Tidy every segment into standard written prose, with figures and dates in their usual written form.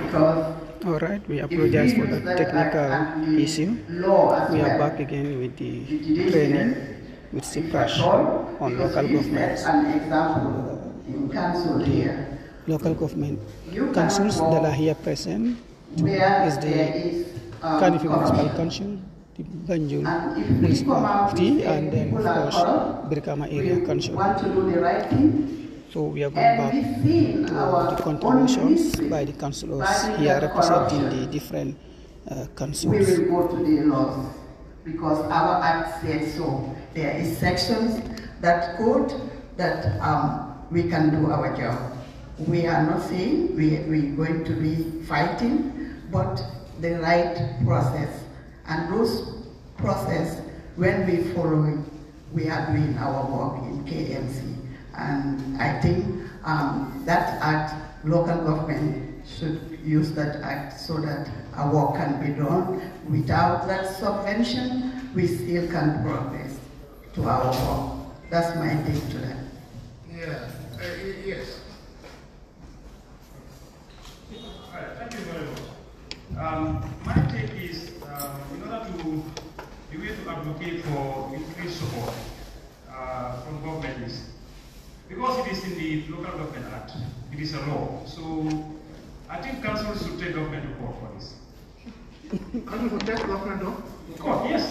because all right, we apologize for the technical issue. We are back again with the training with Ceprass on local government. An example in council here. Local government councils that are here present is the Kanifi Municipal Council, the Banjul Municipality, and then of course Brikama Area Council. So we are going back to the contributions by the councillors here representing the different councils. We will go to the laws because our act says so. There is sections that code that we can do our job. We are not saying we're going to be fighting, but the right process. And those process, when we follow it, we are doing our work in KMC. And I think that act, local government should use that act so that our work can be done. Without that subvention, we still can progress to our work. That's my take to that. Yeah, yes. All right, thank you very much. My take is, in order to be able to advocate for increased support from government is, because it is in the Local Government Act, it is a law. So I think councils should take government to court for this. Council should take government to court? Yes.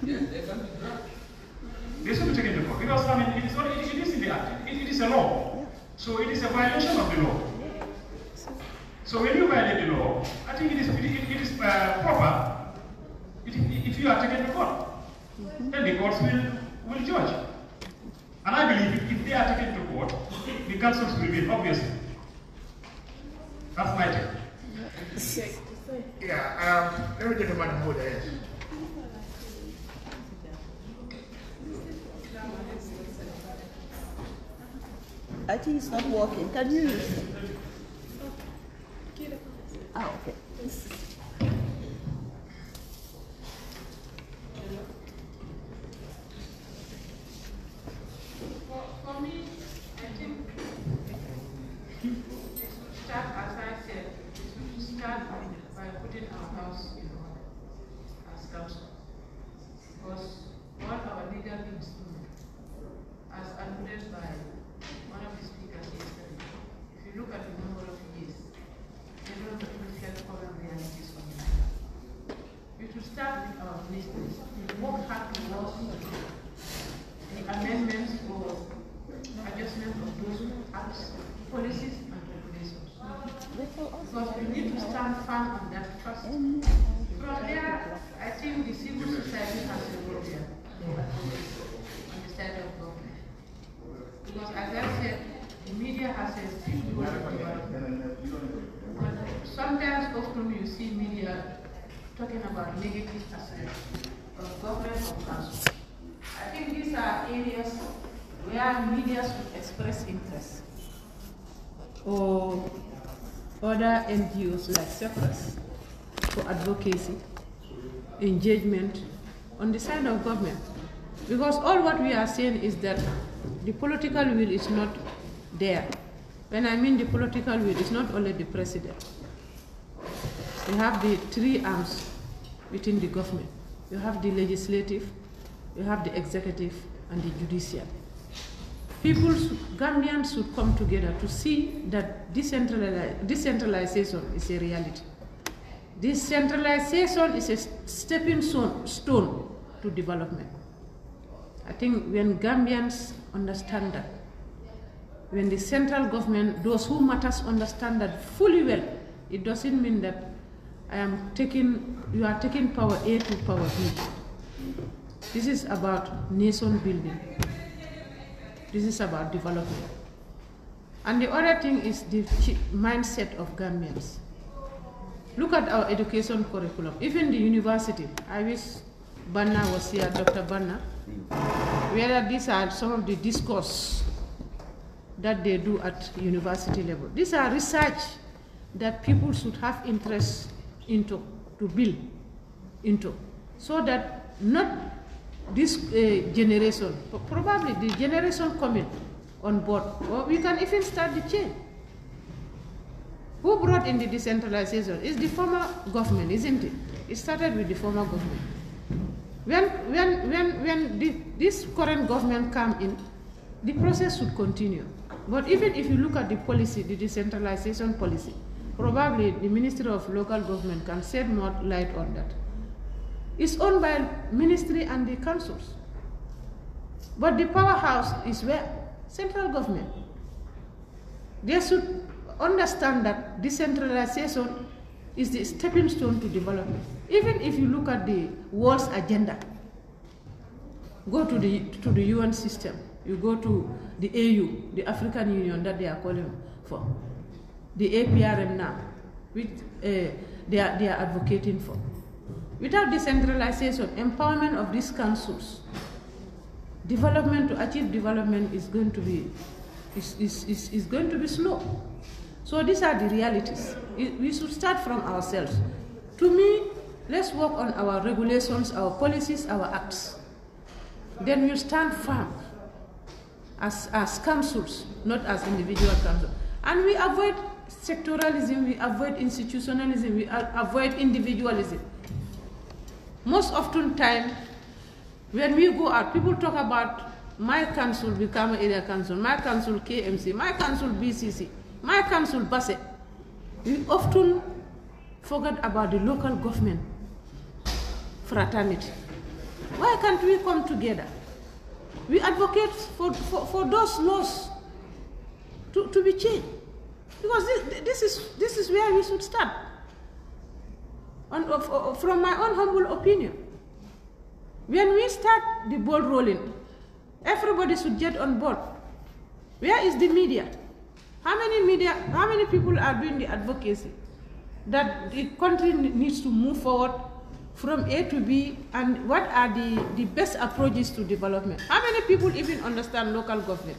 Yes, they can be dragged. They should be taken to court because I mean it is in the act. It is a law. So it is a violation of the law. So when you violate the law, I think it is proper if you are taken to court. Then the courts will judge. And I believe if they are taken to court, the councils will win, obviously. That's my take. Yeah, let me take a man who there is. I think it's not working. Can you use it? Ah, okay. For me, I think start, as I said, we should start by putting our house in order as council. Because what our legal instrument, as alluded by one of the speakers yesterday, if you look at the number of years, they don't reflect current realities on the matter. We should start with our ministers. We work hard towards the amendments or adjustment of those acts, policies, and regulations. Because we need to stand firm on that trust. From there, I think the civil society has a role here on the side of government. Because as I said, the media has a big role to development. But sometimes, often you see media talking about negative aspects of government or council. I think these are areas where media should express interest, or other NGOs like Ceprass for advocacy, engagement on the side of government. Because all what we are saying is that the political will is not there. When I mean the political will, it's not only the president. You have the three arms within the government. You have the legislative, you have the executive, and the judicial. People, Gambians should come together to see that decentralization is a reality. Decentralization is a stepping stone to development. I think when Gambians understand that, when the central government, those who matters understand that fully well, it doesn't mean that you are taking power A to power B. This is about nation building. This is about development. And the other thing is the mindset of Gambians. Look at our education curriculum. Even the university, I wish Banna was here, Dr. Banna, whether these are some of the discourse that they do at university level. These are research that people should have interest into, to build into, so that not this generation, probably the generation coming on board, or we can even start the change. Who brought in the decentralization? It's the former government, isn't it? It started with the former government. When this current government come in, the process should continue. But even if you look at the policy, the decentralization policy, probably the Ministry of Local Government can shed more light on that. It's owned by ministry and the councils. But the powerhouse is where? Central government. They should understand that decentralization is the stepping stone to development. Even if you look at the world's agenda, go to the UN system, you go to the AU, the African Union that they are calling for, the APRM now, which they are advocating for. Without decentralization, empowerment of these councils, development to achieve development is going to be slow. So these are the realities. We should start from ourselves. To me, let's work on our regulations, our policies, our acts. Then we'll stand firm as councils, not as individual councils. And we avoid sectoralism, we avoid institutionalism, we avoid individualism. Most often time, when we go out, people talk about my council become an area council, my council KMC, my council BCC, my council BASE. We often forget about the local government fraternity. Why can't we come together? We advocate for those laws to be changed. Because this is where we should start. From my own humble opinion. When we start the ball rolling, everybody should get on board. Where is the media? How many people are doing the advocacy that the country needs to move forward from A to B, and what are the best approaches to development? How many people even understand local government?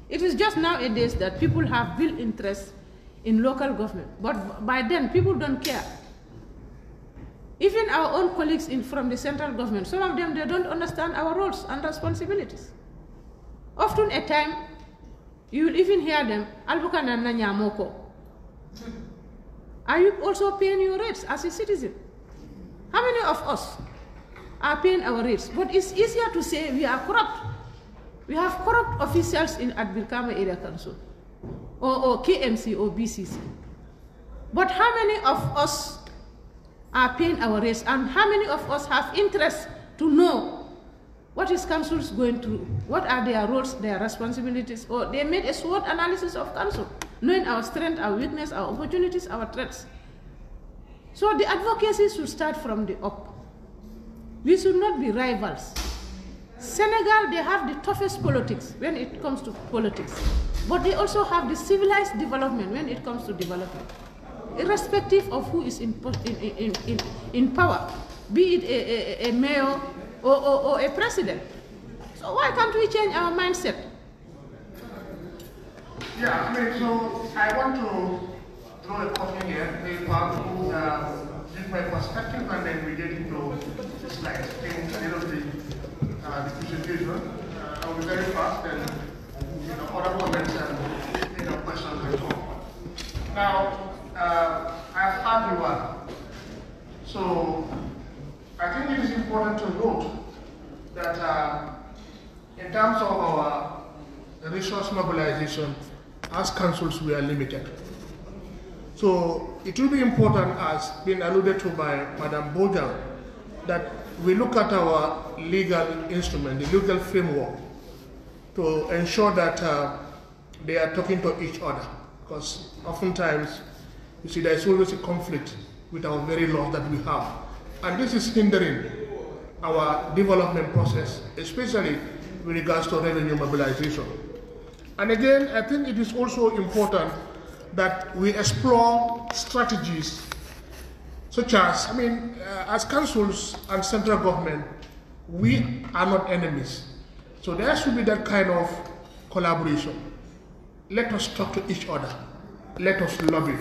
It is just nowadays that people have built interest in local government, but by then people don't care. Even our own colleagues from the central government, some of them, they don't understand our roles and responsibilities. Often at time, you will even hear them, are you also paying your rates as a citizen? How many of us are paying our rates? But it's easier to say we are corrupt. We have corrupt officials at Birkama Area Council, or KMC or BCC. But how many of us are paying our rates, and how many of us have interest to know what is councils going through, what are their roles, their responsibilities, or they made a SWOT analysis of council, knowing our strength, our weakness, our opportunities, our threats. So the advocacy should start from the up. We should not be rivals. Senegal, they have the toughest politics when it comes to politics, but they also have the civilized development when it comes to development, irrespective of who is in power, be it a mayor or a president. So why can't we change our mindset? Yeah, so I want to draw a copy here, give my perspective, and then we get into the slides. I think at the end of the presentation, I'll be very fast, and other comments and questions and so on. Now, I've heard you well. So I think it is important to note that in terms of our resource mobilization, as councils, we are limited. So it will be important, as been alluded to by Madam Bojan, that we look at our legal instrument, the legal framework, to ensure that they are talking to each other. Because oftentimes, you see, there is always a conflict with our very laws that we have. And this is hindering our development process, especially with regards to revenue mobilization. And again, I think it is also important that we explore strategies such as, as councils and central government, we are not enemies. So there should be that kind of collaboration. Let us talk to each other. Let us lobby.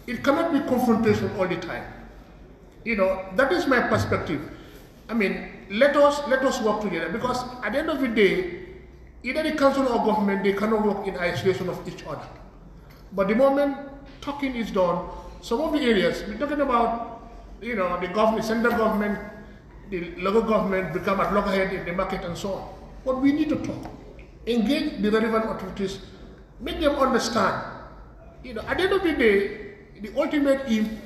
It cannot be confrontation all the time. That is my perspective. Let us work together, because at the end of the day, either the council or government, they cannot work in isolation of each other. But the moment talking is done, some of the areas, we're talking about, the government, central government, the local government become at loggerhead in the market and so on. But we need to talk, engage the relevant authorities, make them understand. At the end of the day, the ultimate aim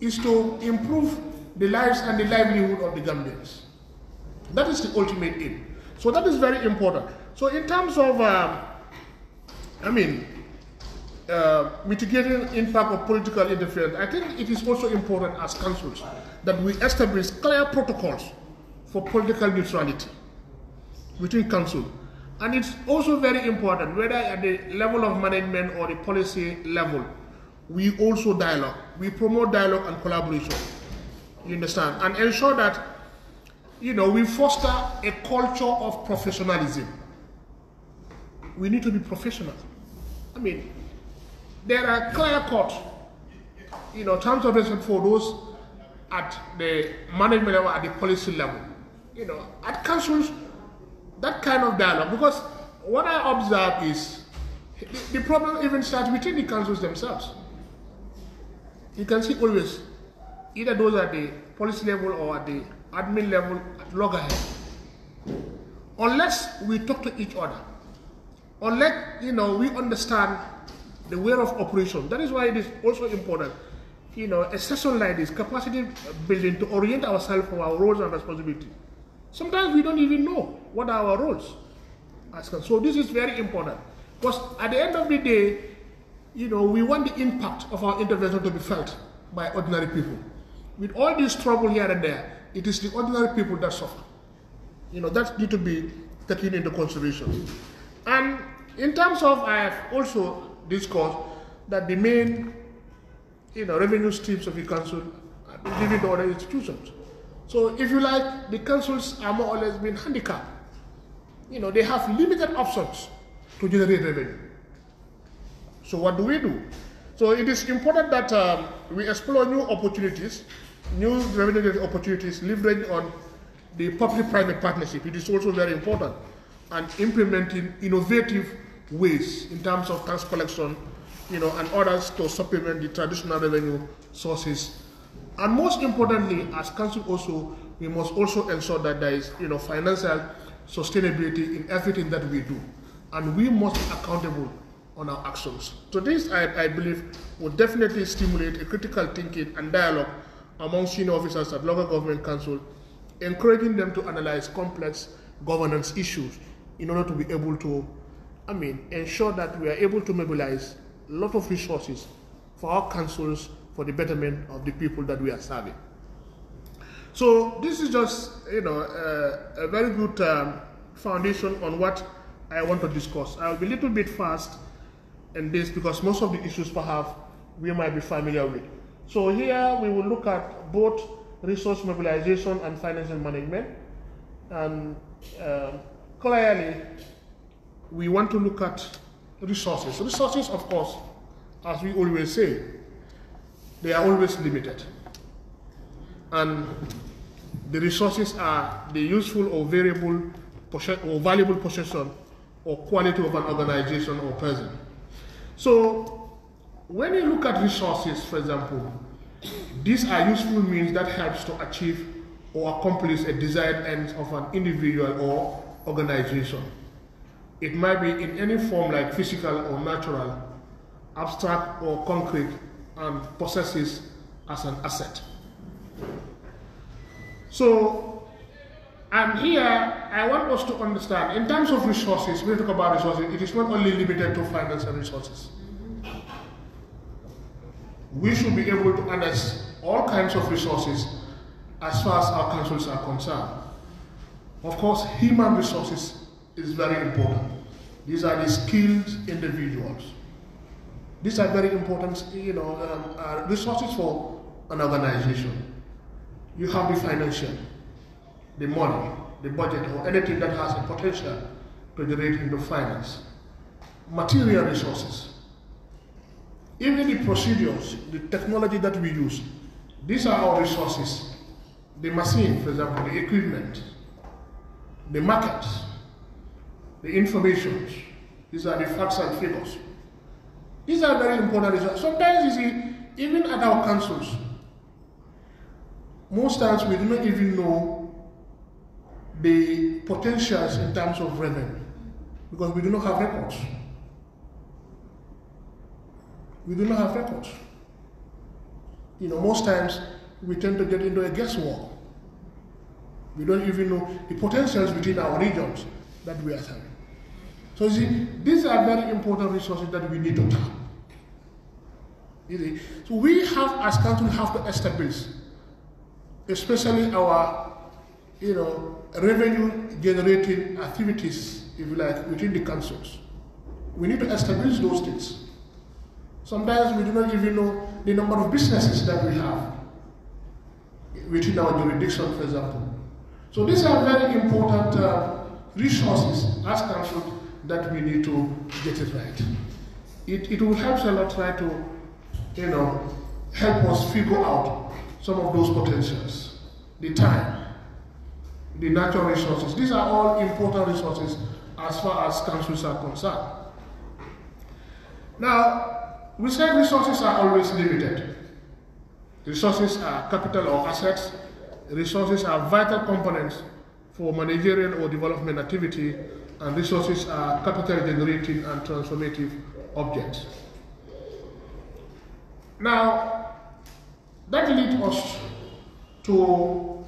is to improve the lives and the livelihood of the Gambians. That is the ultimate aim. So that is very important. So in terms of, mitigating impact of political interference, I think it is also important as councils that we establish clear protocols for political neutrality within council. And it's also very important, whether at the level of management or the policy level, we also dialogue. We promote dialogue and collaboration, you understand, and ensure that, we foster a culture of professionalism. We need to be professional. There are clear-cut, terms of reference for those at the management level, at the policy level. At councils, that kind of dialogue, because what I observe is the problem even starts within the councils themselves. You can see always, either those at the policy level or at the admin level, at loggerhead. Unless we talk to each other, unless we understand the way of operation. That is why it is also important, a session like this, capacity building, to orient ourselves for our roles and responsibilities. Sometimes we don't even know what are our roles. So this is very important, because at the end of the day, we want the impact of our intervention to be felt by ordinary people. With all this trouble here and there, it is the ordinary people that suffer. That need to be taken into consideration. And in terms of, I have also discussed that the main, revenue streams of the council are given to other institutions. So if you like, the councils are more or less being handicapped. They have limited options to generate revenue. So what do we do? So it is important that we explore new opportunities, new revenue opportunities, leverage on the public-private partnership. It is also very important, and implementing innovative ways in terms of tax collection, and others to supplement the traditional revenue sources. And most importantly, as council also, we must also ensure that there is, financial sustainability in everything that we do. And we must be accountable on our actions. So this, I believe, will definitely stimulate a critical thinking and dialogue among senior officers at local government council, encouraging them to analyze complex governance issues in order to be able to, ensure that we are able to mobilize a lot of resources for our councils for the betterment of the people that we are serving. So this is just, a very good foundation on what I want to discuss. I'll be a little bit fast in this because most of the issues perhaps we might be familiar with. So here we will look at both resource mobilization and financial management. And clearly, we want to look at resources. Resources, of course, as we always say, they are always limited. And the resources are the useful or variable or valuable possession or quality of an organization or person. So when you look at resources, for example, these are useful means that helps to achieve or accomplish a desired end of an individual or organization. It might be in any form like physical or natural, abstract or concrete, and possesses as an asset. So, and here I want us to understand, in terms of resources, when we talk about resources, it is not only limited to financial resources. We should be able to harness all kinds of resources as far as our councils are concerned. Of course, human resources is very important. These are the skilled individuals. These are very important, resources for an organization. You have the financial, the money, the budget, or anything that has a potential to generate into finance. Material resources. Even the procedures, the technology that we use, these are our resources. The machine, for example, the equipment, the markets, the information, these are the facts and figures. These are very important resources. Sometimes you see, even at our councils, most times we do not even know the potentials in terms of revenue because we do not have records. We do not have records. You know, most times we tend to get into a guesswork. We don't even know the potentials within our regions that we are having. So you see, these are very important resources that we need to tap. You see, so we have, as council, have to establish, especially our, you know, revenue-generating activities, if you like, within the councils. We need to establish those things. Sometimes we do not even know the number of businesses that we have within our jurisdiction, for example. So these are very important resources as council that we need to get it right. It will help a lot try to, you know, help us figure out some of those potentials. The time, the natural resources. These are all important resources as far as councils are concerned. Now, we said resources are always limited. Resources are capital or assets. Resources are vital components for managerial or development activity, and resources are capital generating and transformative objects. Now, that leads us to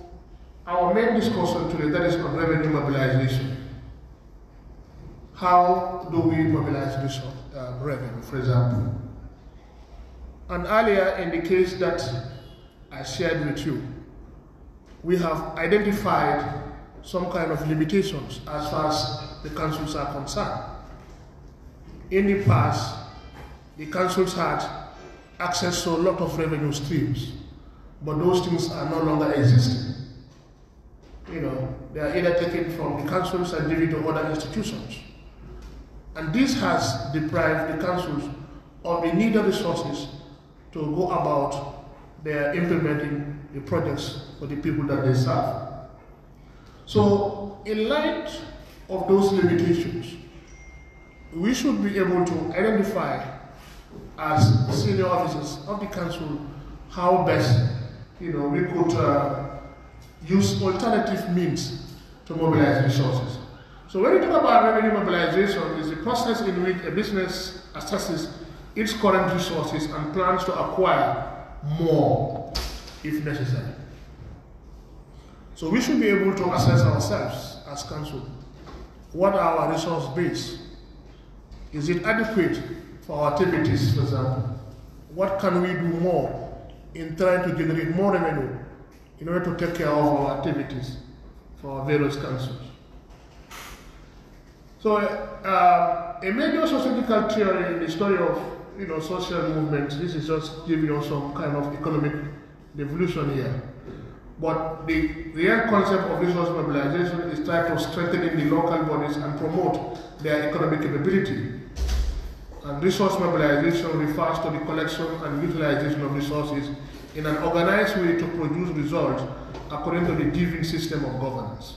our main discussion today, that is on revenue mobilization. How do we mobilize revenue, for example? And earlier in the case that I shared with you, we have identified some kind of limitations as far as the councils are concerned. In the past, the councils had access to a lot of revenue streams, but those things are no longer existing. You know, they are either taken from the councils and given to other institutions. And this has deprived the councils of the needed resources to go about their implementing the projects for the people that they serve. So, in light of those limitations, we should be able to identify as senior officers of the council how best, you know, we could use alternative means to mobilize resources. So when we talk about revenue mobilization, it's the process in which a business assesses its current resources and plans to acquire more if necessary. So we should be able to assess ourselves as council. What are our resource base? Is it adequate for our activities, for example? What can we do more in trying to generate more revenue in order to take care of our activities for our various councils? So a major sociological theory in the story of, you know, social movements, this is just giving you some kind of economic devolution here. But the real concept of resource mobilization is try to strengthen the local bodies and promote their economic capability. And resource mobilization refers to the collection and utilization of resources in an organized way to produce results according to the given system of governance.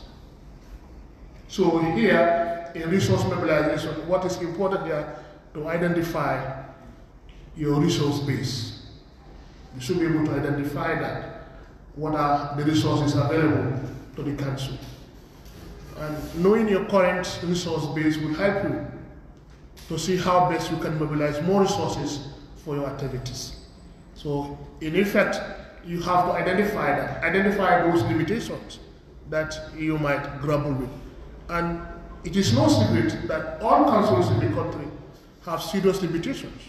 So here, in resource mobilization, what is important here to identify your resource base. You should be able to identify that. What are the resources available to the council? And knowing your current resource base will help you to see how best you can mobilize more resources for your activities. So in effect, you have to identify those limitations that you might grapple with. And it is no secret that all councils in the country have serious limitations.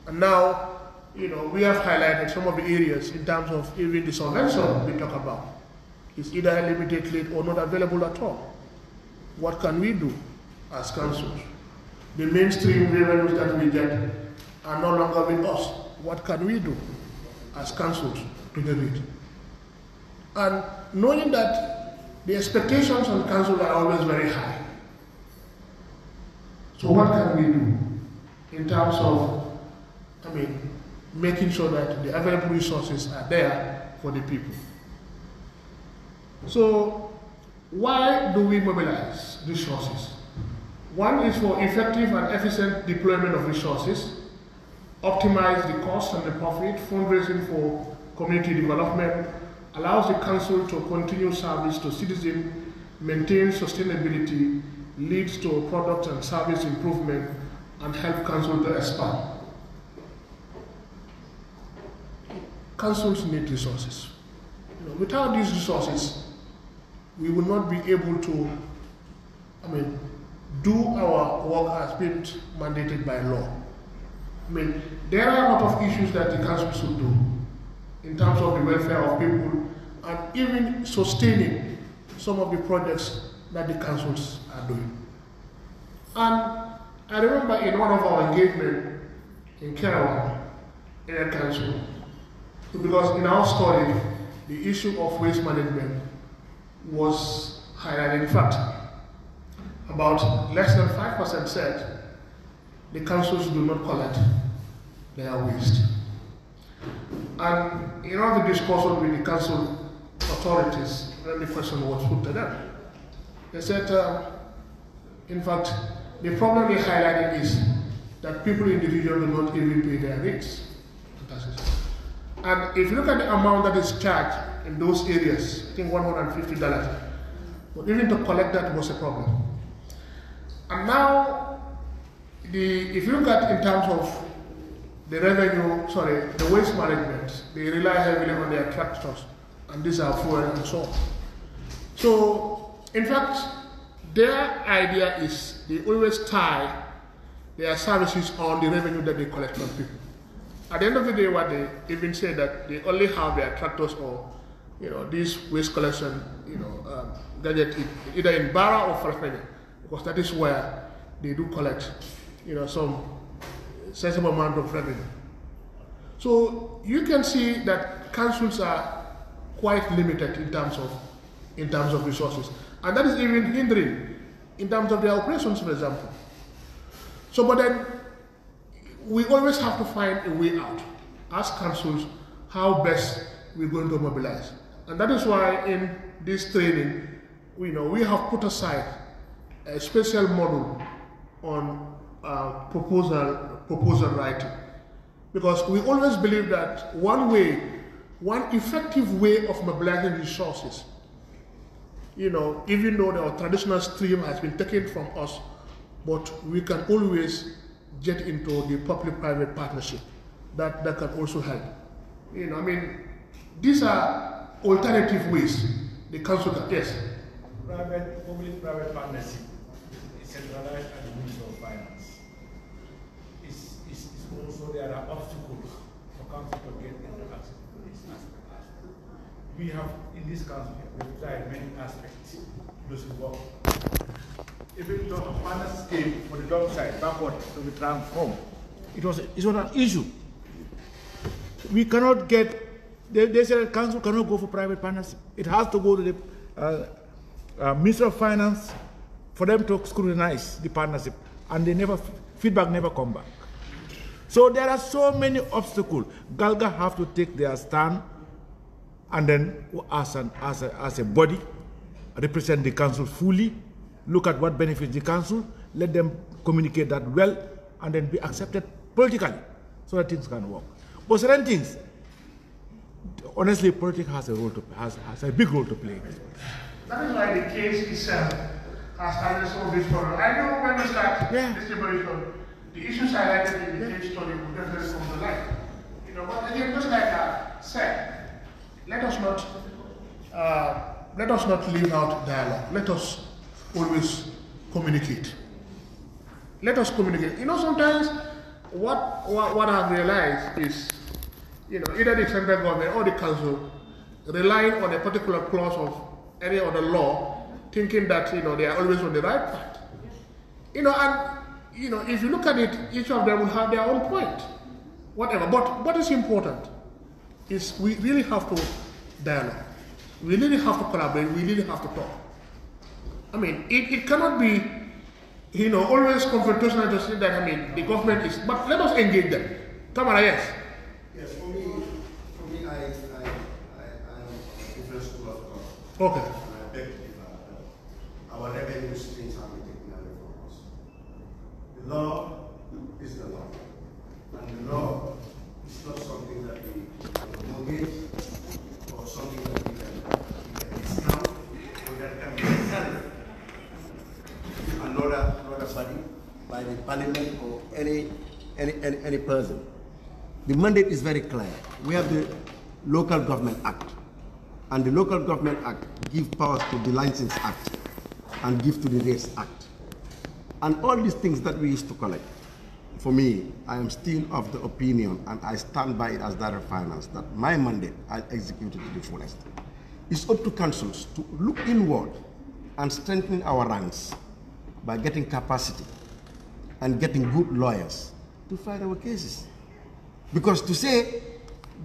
And now, you know, we have highlighted some of the areas in terms of even the subvention we talk about. It's either limited late or not available at all. What can we do as councils? The mainstream revenues that we get are no longer with us. What can we do as councils to generate? And knowing that the expectations on council are always very high. So what can we do in terms of, making sure that the available resources are there for the people? So why do we mobilize resources? One is for effective and efficient deployment of resources, optimize the cost and the profit, fundraising for community development, allows the council to continue service to citizens, maintain sustainability, leads to product and service improvement, and help council to expand. Councils need resources. Without these resources, we will not be able to, do our work as been mandated by law. There are a lot of issues that the council should do in terms of the welfare of people and even sustaining some of the projects that the councils are doing. And I remember in one of our engagement in Kerala, Area Council, because in our story, the issue of waste management was highlighted. In fact, about less than 5% said the councils do not collect their waste. And in order to discuss with the council authorities, when the question was put to them, they said, in fact, the problem they highlighted is that people in the region do not even pay their rates. And if you look at the amount that is charged in those areas, I think $150, but even to collect that was a problem. And now, if you look at in terms of the revenue, the waste management, they rely heavily on their tractors, and these are fuel and so on. So, in fact, their idea is they always tie their services on the revenue that they collect from people. At the end of the day, what they even say that they only have their tractors or, this waste collection, gadget either in Barra or Falafel, because that is where they do collect, some sensible amount of revenue. So you can see that councils are quite limited in terms of resources, and that is even hindering in terms of their operations, for example. So, but then we always have to find a way out as councils how best we're going to mobilize, and that is why in this training, we have put aside a special module on proposal writing, because we always believe that one effective way of mobilizing resources, even though our traditional stream has been taken from us, but we can always get into the public-private partnership that can also help. These are alternative ways the council can. Yes. Public-private partnership is centralized at the Ministry of Finance. It's also there are obstacles for council to get into access to this aspect. We have in this council we've tried many aspects to work. Even though a partnership scheme for the dump site backward to be transformed, it's not an issue. We cannot get. They said the council cannot go for private partnership. It has to go to the Ministry of Finance for them to scrutinize the partnership, and feedback never come back. So there are so many obstacles. Galga have to take their stand, and then as a body, represent the council fully, look at what benefits the council, let them communicate that well, and then be accepted politically, so that things can work. But certain things, honestly, politics has a big role to play. That is why the case itself has started some of this problem. I know when we start this deliberation, the issues highlighted in the case study will definitely come to light. But again, just like I said, let us not leave out dialogue. Let us always communicate. Let us communicate. Sometimes what I've realized is, either the central government or the council relying on a particular clause of any other law, thinking that they are always on the right path. If you look at it, each of them will have their own point, whatever. But what is important is we really have to dialogue. We really have to collaborate. We really have to talk. It cannot be, always confrontational to say that, the government is, but let us engage them. Tamara, yes? Yes, for me, I am a different school of thought. Okay. And I beg to differ. Our revenue streams have been taken away from us. any person. The mandate is very clear. We have the Local Government Act, and the Local Government Act gives powers to the License Act and give to the Rates Act. And all these things that we used to collect, for me, I am still of the opinion, and I stand by it as Director of Finance, that my mandate, I execute it to the fullest. It's up to councils to look inward and strengthen our ranks by getting capacity and getting good lawyers to fight our cases. Because to say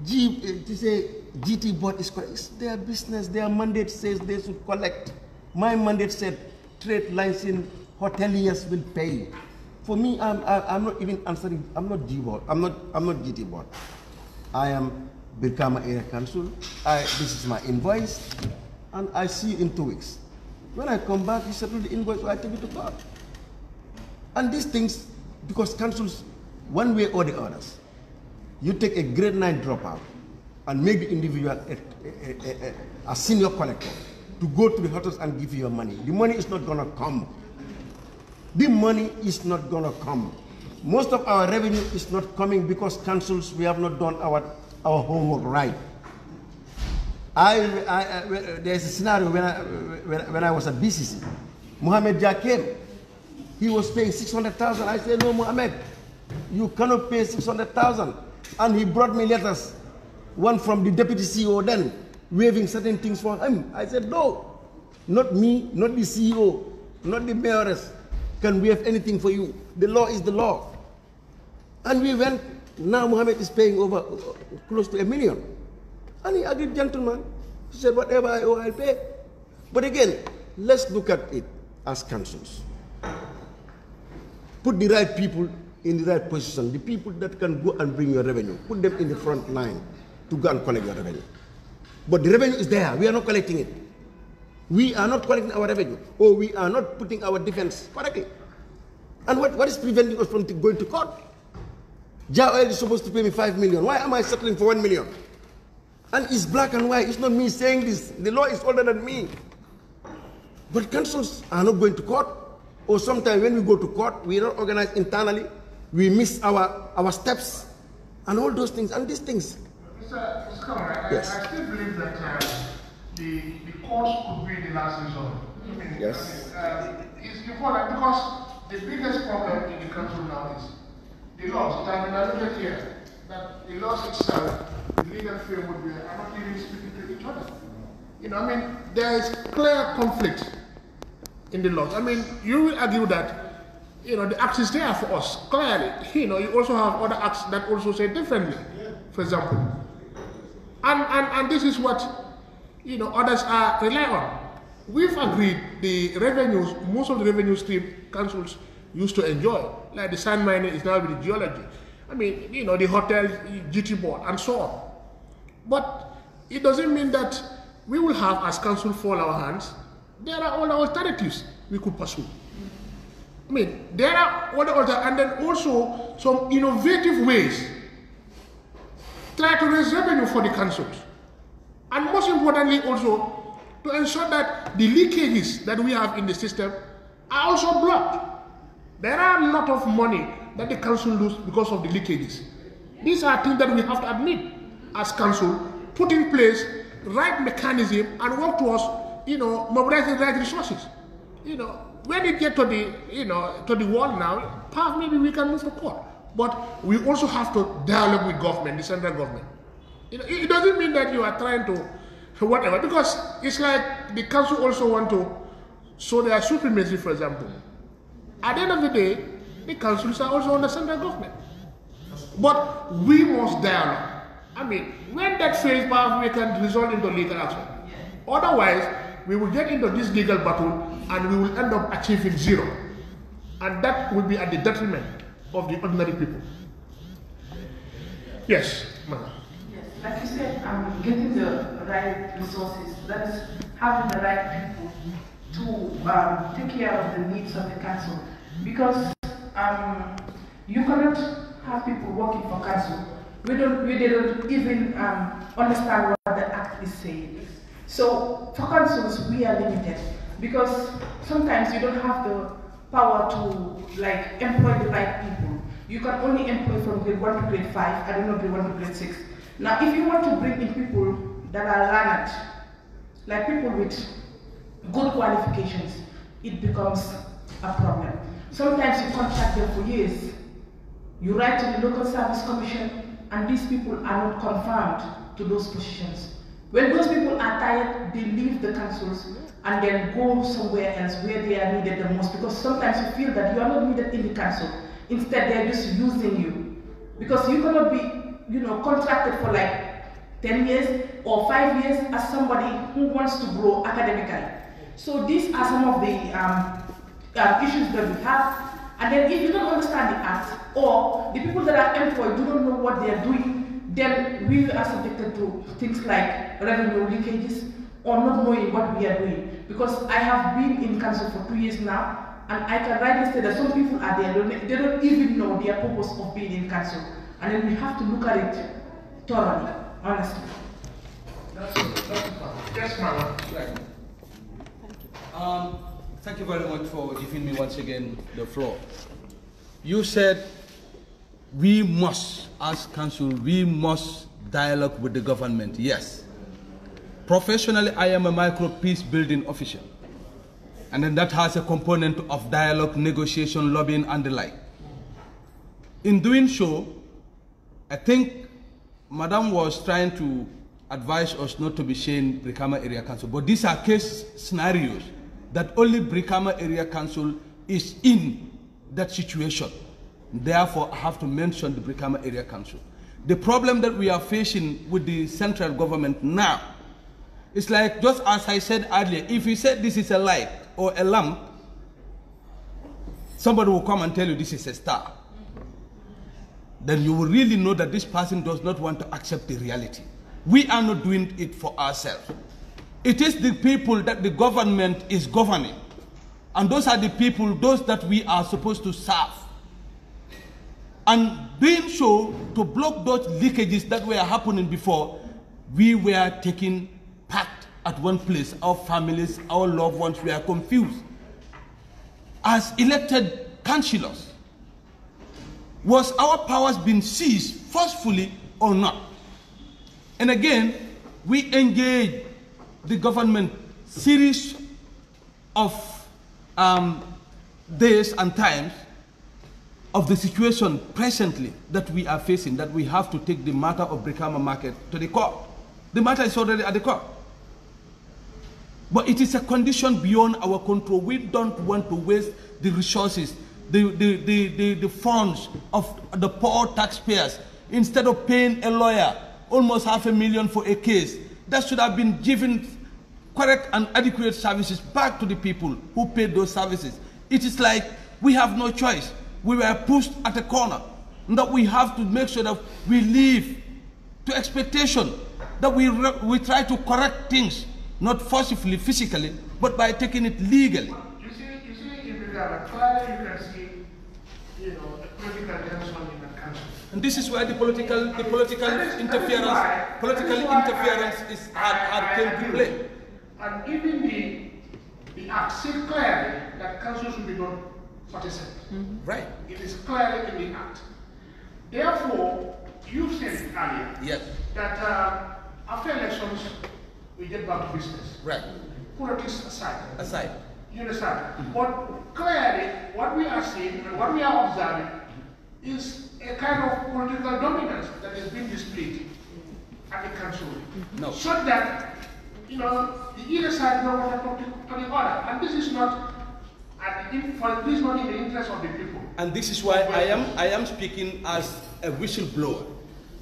GT board is correct, it's their business. Their mandate says they should collect. My mandate said trade license hoteliers will pay. For me, I'm not even answering. I'm not G board. I'm not GT board. I am Brikama Area Council. This is my invoice, and I see you in 2 weeks. When I come back, you settle the invoice, or I take it to court. And these things, because councils, one way or the others, you take a grade 9 dropout and make the individual a senior collector to go to the hotels and give you your money. The money is not going to come. The money is not going to come. Most of our revenue is not coming because councils, we have not done our homework right. There's a scenario when I was at BCC. Mohamed Jah came. He was paying 600,000. I said, no, Mohamed, you cannot pay 600,000. And he brought me letters, one from the deputy CEO then, waiving certain things for him. I said, no, not me, not the CEO, not the mayoress can waive anything for you. The law is the law. And we went, now Mohamed is paying over close to $1 million. And he agreed, gentleman. He said, whatever I owe, I'll pay. But again, let's look at it as councils. Put the right people in the right position, the people that can go and bring your revenue. Put them in the front line to go and collect your revenue. But the revenue is there. We are not collecting it. We are not collecting our revenue, or we are not putting our defense correctly. And what is preventing us from going to court? Jah Oil is supposed to pay me 5 million. Why am I settling for 1 million? And it's black and white. It's not me saying this. The law is older than me. But councils are not going to court. Or sometimes when we go to court, we don't organize internally. We miss our steps and all those things. And these things. Mr. Kamara, yes. I still believe that the courts could be the last resort. Yes. It's important because the biggest problem in the country now is the laws. I mean, I look at here that the laws itself, the legal framework, are not even speaking to each other. I mean, there is clear conflict in the laws. I mean, you will argue that, the act is there for us, clearly. You also have other acts that also say differently, for example. And this is what, others are relying on. We've agreed the revenues, most of the revenue stream councils used to enjoy, like the sand mining is now with the geology. I mean, the hotel, GT board, and so on. But it doesn't mean that we will have, as council, fall our hands. There are other alternatives we could pursue. I mean, there are other alternatives, and then also some innovative ways. Try to raise revenue for the councils. And most importantly also, to ensure that the leakages that we have in the system are also blocked. There are a lot of money that the council loses because of the leakages. These are things that we have to admit as council, put in place right mechanism and work towards, mobilizing right resources. When it gets to the wall now, perhaps maybe we can move to court. But we also have to dialogue with government, the central government. It doesn't mean that you are trying to whatever, because it's like the council also want to show their supremacy, for example. At the end of the day, the councils are also on the central government. But we must dialogue. I mean, when that fails, perhaps we can result into legal action. Otherwise, we will get into this legal battle and we will end up achieving zero. And that will be at the detriment of the ordinary people. Yes, madam. Yes, like you said, getting the right resources, that is having the right people to take care of the needs of the council. Because you cannot have people working for council. They don't even understand what the act is saying. So for councils, we are limited because sometimes you don't have the power to employ the right people. you can only employ from grade 1 to grade 5, I don't know, grade 1 to grade 6. Now, if you want to bring in people that are learned, like people with good qualifications, it becomes a problem. Sometimes you contract them for years. You write to the local service commission, and these people are not confirmed to those positions. When those people are tired, they leave the councils and then go somewhere else where they are needed the most, because sometimes you feel that you are not needed in the council. Instead, they are just using you. Because you cannot be, contracted for like 10 years or 5 years as somebody who wants to grow academically. So these are some of the issues that we have. And then if you don't understand the act, or the people that are employed do not know what they are doing, then we are subjected to things like revenue leakages or not knowing what we are doing. Because I have been in council for 2 years now, and I can rightly say that some people are there, they don't even know their purpose of being in council. And then we have to look at it thoroughly, honestly. Yes, ma'am. Thank you very much for giving me once again the floor. You said we must, as council, we must dialogue with the government. Yes. Professionally, I am a micro peace building official. And then that has a component of dialogue, negotiation, lobbying, and the like. In doing so, I think Madam was trying to advise us not to be saying Brikama Area Council, but these are case scenarios that only Brikama Area Council is in that situation. Therefore, I have to mention the Brikama Area Council. The problem that we are facing with the central government now, it's like, just as I said earlier, if you said this is a light or a lamp, somebody will come and tell you this is a star. Then you will really know that this person does not want to accept the reality. We are not doing it for ourselves. It is the people that the government is governing. And those are the people, those that we are supposed to serve. And doing so, to block those leakages that were happening before, we were taking part at one place. Our families, our loved ones were confused. As elected councillors, was our powers being seized forcefully or not? And again, we engage the government series of days and times of the situation presently that we are facing, that we have to take the matter of Brikama market to the court. The matter is already at the court. But it is a condition beyond our control. We don't want to waste the resources, the funds of the poor taxpayers. Instead of paying a lawyer almost $500,000 for a case, that should have been given correct and adequate services back to the people who paid those services. It is like we have no choice. We were pushed at a corner, and that we have to make sure that we live to expectation, that we try to correct things, not forcibly, physically, but by taking it legally. You see, in regard, clearly you can see, a political tension in the country. And this is where the political interference is hard came to play. And even the act says clearly that council should be done 47. Right. It is clearly in the act. Therefore, you said earlier yes, that after elections we get back to business. Right. Politics aside. You understand? But clearly, what we are seeing and what we are observing is a kind of political dominance that is being displayed at the council. No. So that, the either side don't want to talk to the other. And this is not in the interest of the people. And this is why I am speaking as a whistleblower.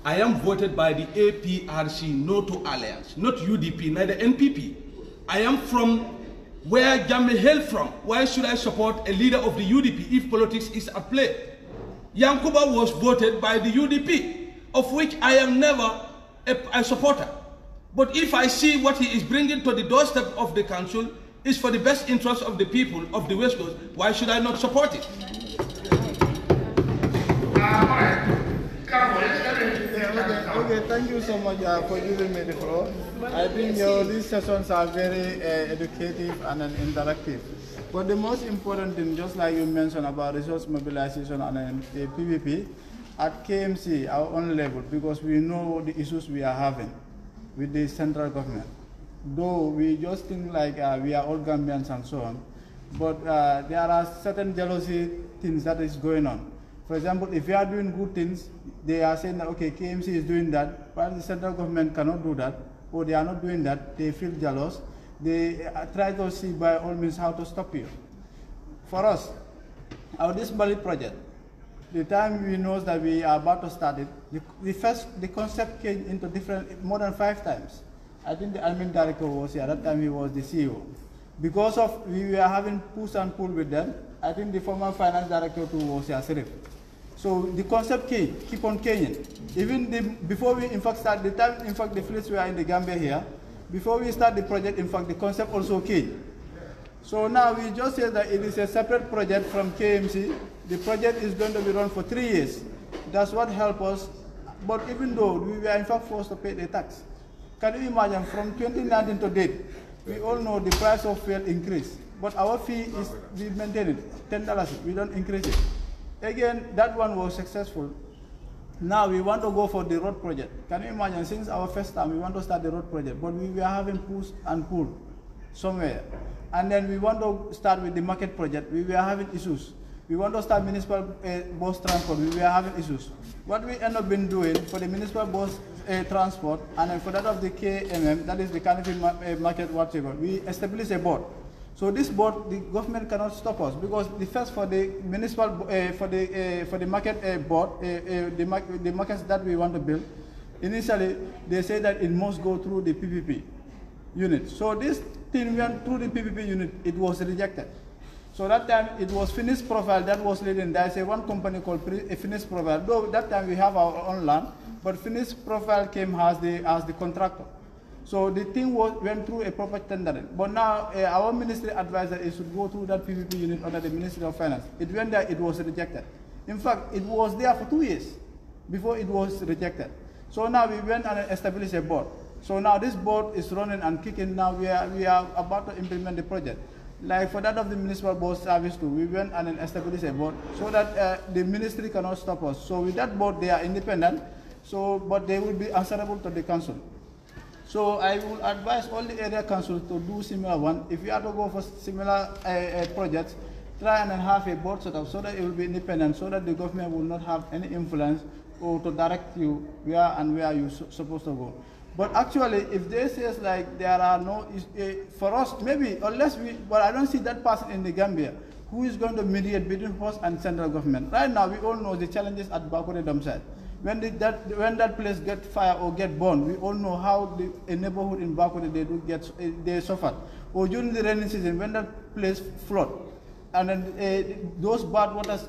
I am voted by the APRC No to Alliance, not UDP, neither NPP. I am from where Jammeh hailed from. Why should I support a leader of the UDP if politics is at play? Yankuba was voted by the UDP, of which I am never a supporter. But if I see what he is bringing to the doorstep of the council is for the best interest of the people of the West Coast, why should I not support it? Okay, thank you so much for giving me the floor. I think these sessions are very educative and interactive. But the most important thing, just like you mentioned about resource mobilization and the PVP, at KMC, our own level, because we know the issues we are having with the central government. Though we just think like we are all Gambians and so on, but there are certain jealousy things that is going on. For example, if we are doing good things, they are saying that, okay, KMC is doing that, but the central government cannot do that, or they are not doing that, they feel jealous. They try to see by all means how to stop you. For us, our this Bali project, the time we know that we are about to start it, the concept came into more than 5 times. I think the admin director was here, at that time he was the CEO. Because of we were having push and pull with them, I think the former finance director too was here, Serif. So the concept keep on changing. Even before we in fact start, the time in fact the fleets were in the Gambia here, before we start the project, in fact the concept also came. So now we just say that it is a separate project from KMC. The project is going to be run for 3 years. That's what helped us. But even though we were in fact forced to pay the tax, can you imagine from 2019 to date, we all know the price of fuel increased. But our fee is, we maintain it, $10, we don't increase it. Again, that one was successful. Now we want to go for the road project. Can you imagine, since our first time, we want to start the road project, but we were having push and pull somewhere. And then we want to start with the market project, we were having issues. We want to start municipal bus transport, we were having issues. What we end up doing for the municipal bus transport, and then for that of the KMM, that is the Canopy market whatever, we established a board. So this board, the government cannot stop us, because the first for the municipal, for the market board, the markets that we want to build, initially they say that it must go through the PPP unit. So this thing went through the PPP unit, it was rejected. So that time it was Finished Profile that was leading. There is one company called Finished Profile. Though that time we have our own land, but Finished Profile came as the contractor. So the thing went through a proper tendering. But now our ministry advisor is to go through that PPP unit under the Ministry of Finance. It went there, it was rejected. In fact, it was there for 2 years before it was rejected. So now we went and established a board. So now this board is running and kicking. Now we are about to implement the project. Like for that of the municipal bus service too, we went and established a board so that the ministry cannot stop us. So with that board, they are independent. So, but they will be answerable to the council. So I will advise all the area councils to do similar one. If you have to go for similar projects, try and have a board set up so that it will be independent, so that the government will not have any influence or to direct you where and where you're supposed to go. But actually, if they say like there are no, for us, maybe, unless we, but I don't see that person in the Gambia who is going to mediate between us and central government. Right now, we all know the challenges at 𝒂𝒂𝒏. When that place get fire or get burned, we all know how a neighborhood in 𝒂𝒂𝒏 they suffered. Or during the rainy season, when that place flood, and then those bad waters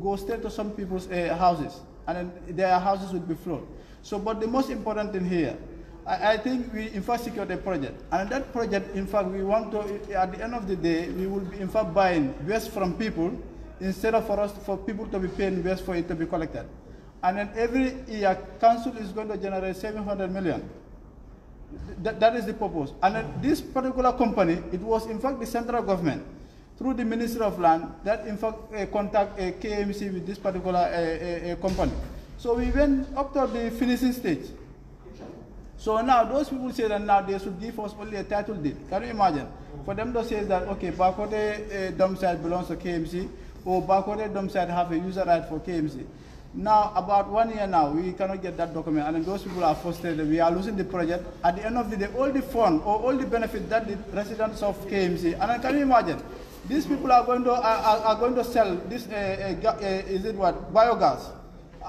go straight to some people's houses, and then their houses will be flooded. So, but the most important thing here, I think we in fact secured a project, and that project, in fact, we want to, at the end of the day, we will be in fact buying waste from people instead of for people to be paying waste for it to be collected. And then every year, council is going to generate 700 million. That is the purpose. And then this particular company, it was in fact the central government, through the Ministry of Land, that in fact contact KMC with this particular company. So we went up to the finishing stage. So now those people say that now they should give us only a title deed. Can you imagine? For them to say that, okay, 𝒂𝒂𝒏 site belongs to KMC, or 𝒂𝒂𝒏 site have a user right for KMC. Now, about 1 year now, we cannot get that document, and then those people are frustrated. We are losing the project. At the end of the day, all the fund or all the benefit that the residents of KMC, and then can you imagine? These people are going to sell this, biogas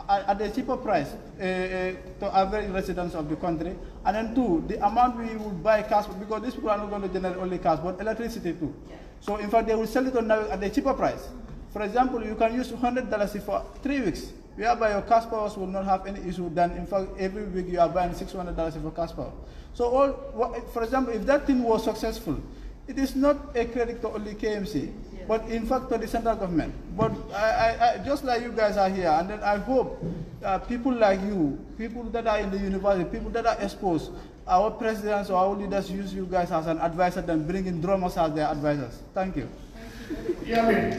at a cheaper price to average residents of the country. And then two, the amount we would buy cash, because these people are not going to generate only cash, but electricity too. Yeah. So in fact, they will sell it at a cheaper price. For example, you can use $100 for 3 weeks, whereby your cash powers will not have any issue. Then in fact, every week you are buying $600 for cash power. So for example, if that thing was successful, it is not a credit to only KMC, but in fact to the central government. But I just like you guys are here, and then I hope people like you, people that are in the university, people that are exposed, our presidents or our leaders use you guys as an advisor, then bring in drummers as their advisors. Thank you. Yeah, I mean,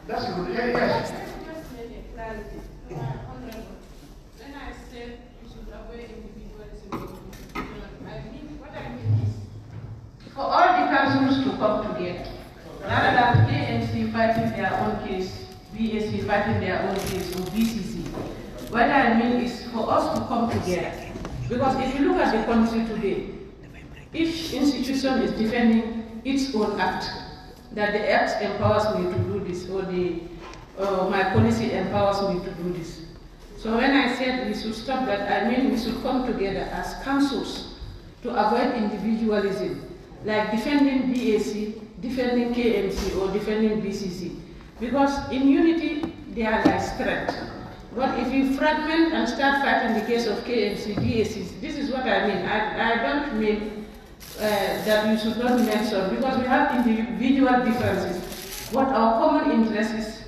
that's good. Yeah, yes. When I said we should avoid individualism, what I mean is for all the councils to come together, rather than ANC fighting their own case, BAC fighting their own case, or BCC. What I mean is for us to come together. Because if you look at the country today, each institution is defending its own act, that the act empowers me to do this, or my policy empowers me to do this. So when I said we should stop that, I mean we should come together as councils to avoid individualism, like defending BAC, defending KMC, or defending BCC. Because in unity, there lies strength. But if you fragment and start fighting the case of KMC, BAC, this is what I mean. I don't mean that you should not mention, because we have individual differences, but our common interests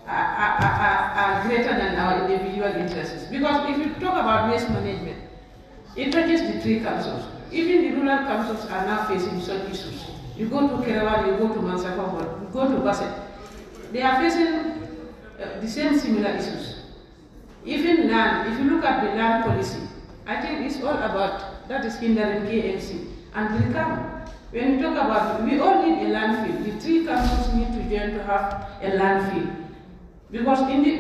are greater than our individual interests. Because if you talk about waste management, it touches the three councils. Even the rural councils are now facing such issues. You go to Kerewan, you go to 𝒂𝒂, you go to 𝒂𝒂. They are facing the same similar issues. Even land, if you look at the land policy, I think it's all about, that is hindering KMC and recover. When you talk about, we all need a landfill. The three councils need to join to have a landfill. Because in the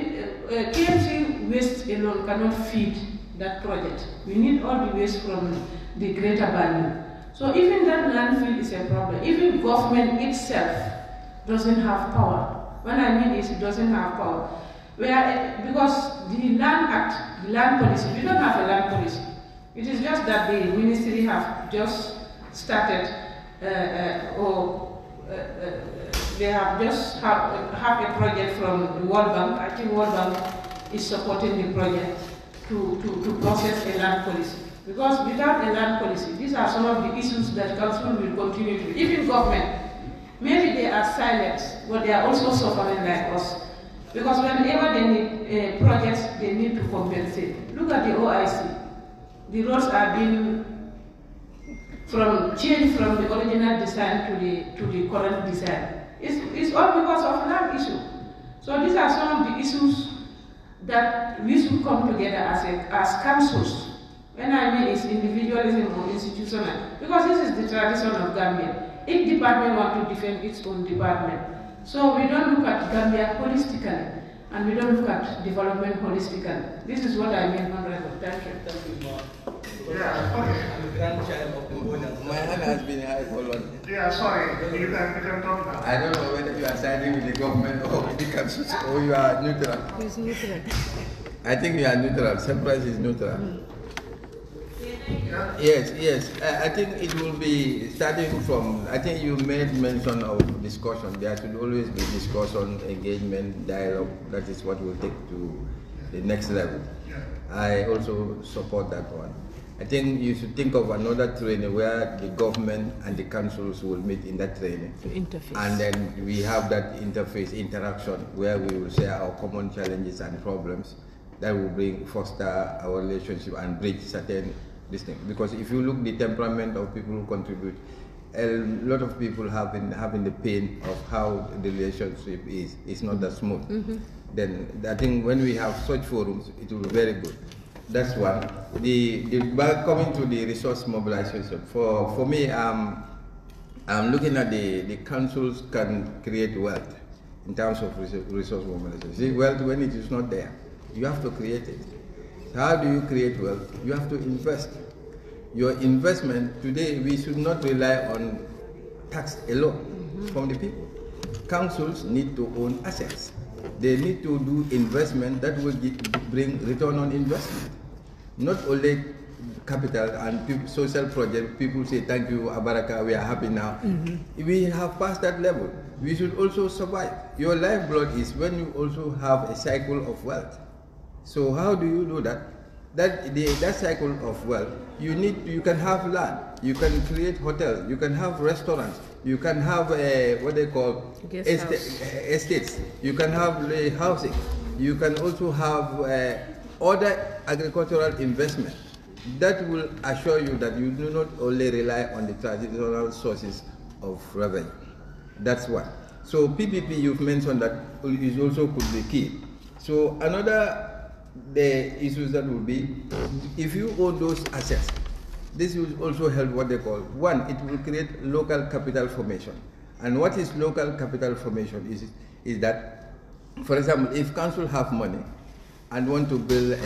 KMC waste alone cannot feed that project. We need all the waste from the greater value. So even that landfill is a problem. Even government itself doesn't have power. What I mean is it doesn't have power. Because the Land Act, the land policy, we don't have a land policy. It is just that the ministry have just started, they have just have a project from the World Bank. I think World Bank is supporting the project to process a land policy. Because without a land policy, these are some of the issues that council will continue to. Even government, maybe they are silent, but they are also suffering like us. Because whenever they need projects, they need to compensate. Look at the OIC. The roads are being changed from the original design to the current design. It's all because of land issue. So these are some of the issues that we should come together as councils. When I mean it's individualism or institutional, because this is the tradition of Gambia. Each department wants to defend its own department. So we don't look at Gambia holistically, and we don't look at development holistically. This is what I mean, Honorable. Thank you. Thank you, yeah, okay. I'm the grandchild of the My hand has been high for long. Yeah, sorry, you can talk now. I don't know whether you are siding with the government or with the council, or you are neutral. Who's neutral? I think you are neutral. Ceprass is neutral. Yeah. Yes. I think it will be starting from, I think you made mention of discussion. There should always be discussion, engagement, dialogue. That is what will take to the next level. Yeah. I also support that one. I think you should think of another training where the government and the councils will meet in that training. Interface. And then we have that interface interaction where we will share our common challenges and problems that will foster our relationship and bridge certain thing. Because if you look the temperament of people who contribute, a lot of people have been having the pain of how the relationship is. It's not that smooth. Then I think when we have such forums, it will be very good. That's one. Coming to the resource mobilization, for me, I'm looking at the councils can create wealth in terms of resource mobilization. See, wealth, when it is not there, you have to create it. How do you create wealth? You have to invest. Your investment today, we should not rely on tax alone from the people. Councils need to own assets. They need to do investment that will bring return on investment. Not only capital and social project. People say, thank you, Abaraka, we are happy now. We have passed that level. We should also survive. Your lifeblood is when you also have a cycle of wealth. So how do you do that? That cycle of wealth, you can have land, you can create hotels, you can have restaurants, you can have what they call estates, you can have housing, you can also have other agricultural investment that will assure you that you do not only rely on the traditional sources of revenue. That's one. So PPP, you've mentioned that is also could be key. So another the issues that will be, if you own those assets, this will also help what they call, one, it will create local capital formation. And what is local capital formation is that, for example, if council have money and want to build